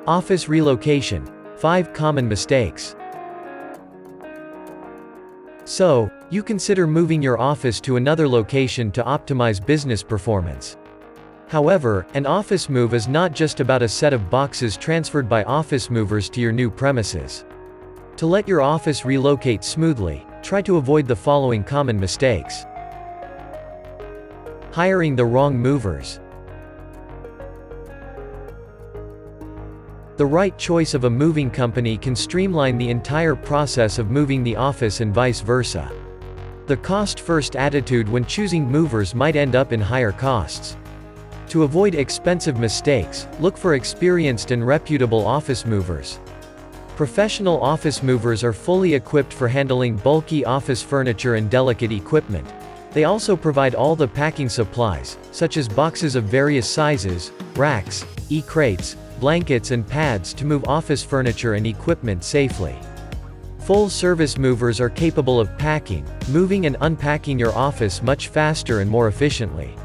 Office relocation. 5 common mistakes. So, you consider moving your office to another location to optimize business performance. However, an office move is not just about a set of boxes transferred by office movers to your new premises. To let your office relocate smoothly, try to avoid the following common mistakes. Hiring the wrong movers. The right choice of a moving company can streamline the entire process of moving the office and vice versa. The cost-first attitude when choosing movers might end up in higher costs. To avoid expensive mistakes, look for experienced and reputable office movers. Professional office movers are fully equipped for handling bulky office furniture and delicate equipment. They also provide all the packing supplies, such as boxes of various sizes, racks, e-crates, blankets and pads to move office furniture and equipment safely. Full-service movers are capable of packing, moving and unpacking your office much faster and more efficiently.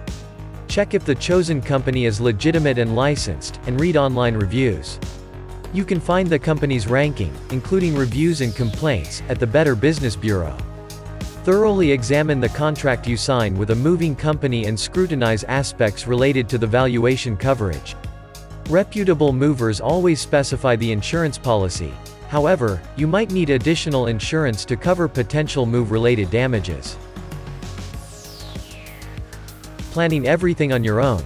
Check if the chosen company is legitimate and licensed, and read online reviews. You can find the company's ranking, including reviews and complaints, at the Better Business Bureau. Thoroughly examine the contract you sign with a moving company and scrutinize aspects related to the valuation coverage. Reputable movers always specify the insurance policy. However, you might need additional insurance to cover potential move-related damages. Planning everything on your own.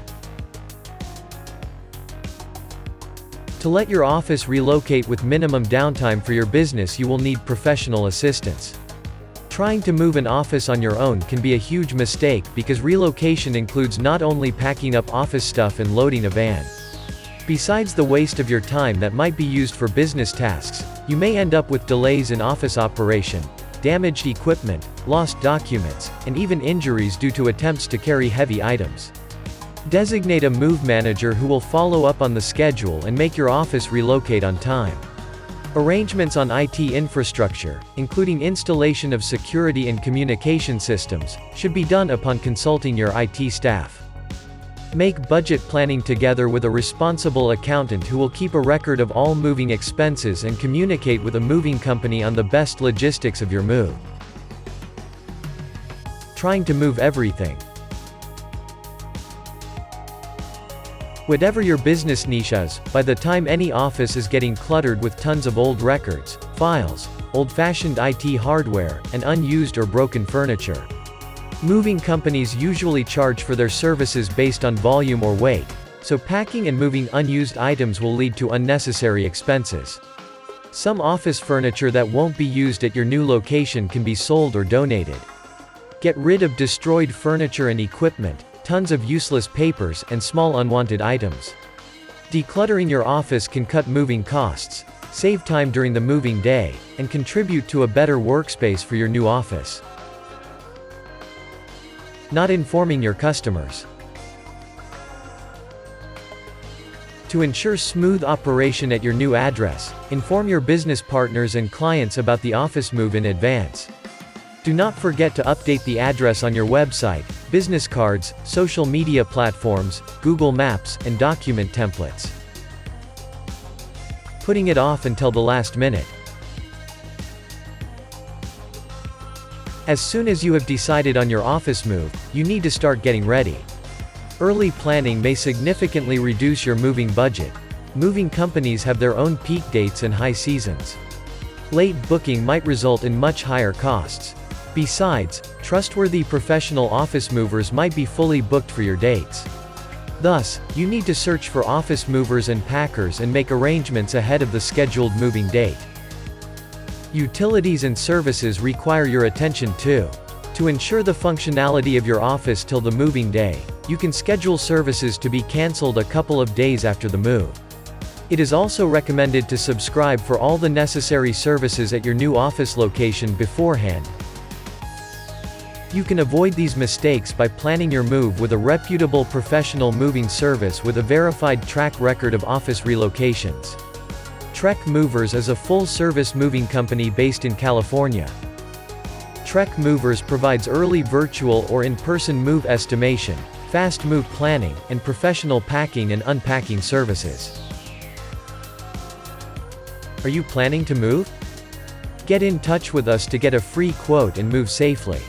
To let your office relocate with minimum downtime for your business, you will need professional assistance. Trying to move an office on your own can be a huge mistake because relocation includes not only packing up office stuff and loading a van. Besides the waste of your time that might be used for business tasks, you may end up with delays in office operation, damaged equipment, lost documents, and even injuries due to attempts to carry heavy items. Designate a move manager who will follow up on the schedule and make your office relocate on time. Arrangements on IT infrastructure, including installation of security and communication systems, should be done upon consulting your IT staff. Make budget planning together with a responsible accountant who will keep a record of all moving expenses and communicate with a moving company on the best logistics of your move. Trying to move everything. Whatever your business niche is, by the time any office is getting cluttered with tons of old records, files, old-fashioned IT hardware, and unused or broken furniture. Moving companies usually charge for their services based on volume or weight, so packing and moving unused items will lead to unnecessary expenses. Some office furniture that won't be used at your new location can be sold or donated. Get rid of destroyed furniture and equipment, tons of useless papers, and small unwanted items. Decluttering your office can cut moving costs, save time during the moving day, and contribute to a better workspace for your new office. Not informing your customers. To ensure smooth operation at your new address, inform your business partners and clients about the office move in advance. Do not forget to update the address on your website, business cards, social media platforms, Google Maps, and document templates. Putting it off until the last minute. As soon as you have decided on your office move, you need to start getting ready. Early planning may significantly reduce your moving budget. Moving companies have their own peak dates and high seasons. Late booking might result in much higher costs. Besides, trustworthy professional office movers might be fully booked for your dates. Thus, you need to search for office movers and packers and make arrangements ahead of the scheduled moving date. Utilities and services require your attention too. To ensure the functionality of your office till the moving day, you can schedule services to be cancelled a couple of days after the move. It is also recommended to subscribe for all the necessary services at your new office location beforehand. You can avoid these mistakes by planning your move with a reputable professional moving service with a verified track record of office relocations. TrekMovers is a full-service moving company based in California. TrekMovers provides early virtual or in-person move estimation, fast move planning, and professional packing and unpacking services. Are you planning to move? Get in touch with us to get a free quote and move safely.